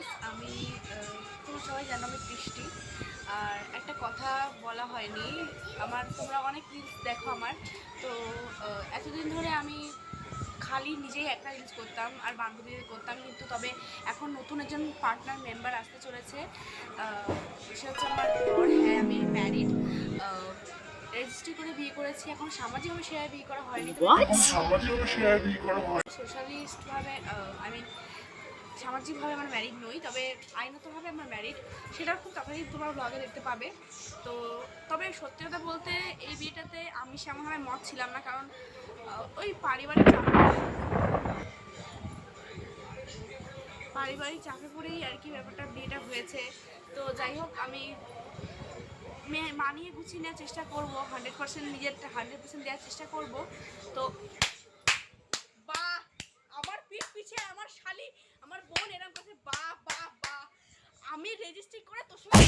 Guys, আমি তোমরা সবাই জানো আমি বৃষ্টি। আর একটা কথা বলা হয়নি, তোমরা অনেক রিলস দেখো আমার। তো এতদিন ধরে আমি খালি নিজেই একটা রিলস করতাম আর বান্ধবীদের করতাম, কিন্তু তবে এখন নতুন একজন পার্টনার মেম্বার আসতে চলেছে। সে হচ্ছে আমার বর। হ্যাঁ, আমি ম্যারিড, রেজিস্ট্রি করে বিয়ে করেছি। এখন সামাজিকভাবে সেভাবে বিয়ে করা হয়নি, সোশ্যালিস্টভাবে সামাজিকভাবে আমার ম্যারিড নই, তবে আইনতভাবে আমার ম্যারিড। সেটা খুব তাড়াতাড়ি তোমার ব্লগে দেখতে পাবে। তো তবে সত্যি কথা বলতে এই বিয়েটাতে আমি সেমনভাবে মত ছিলাম না, কারণ ওই পারিবারিক চাপে পড়েই আর কি ব্যাপারটা বিয়েটা হয়েছে। তো যাই হোক, আমি মানিয়ে গুছিয়ে নেওয়ার চেষ্টা করবো, 100% নিজেরটা 100% দেওয়ার চেষ্টা করব। তো বা আমার পিছে আমার শালি, আমার বোন এরকম কাছে বা বা বা আমি রেজিস্ট্রি করে তোর সঙ্গে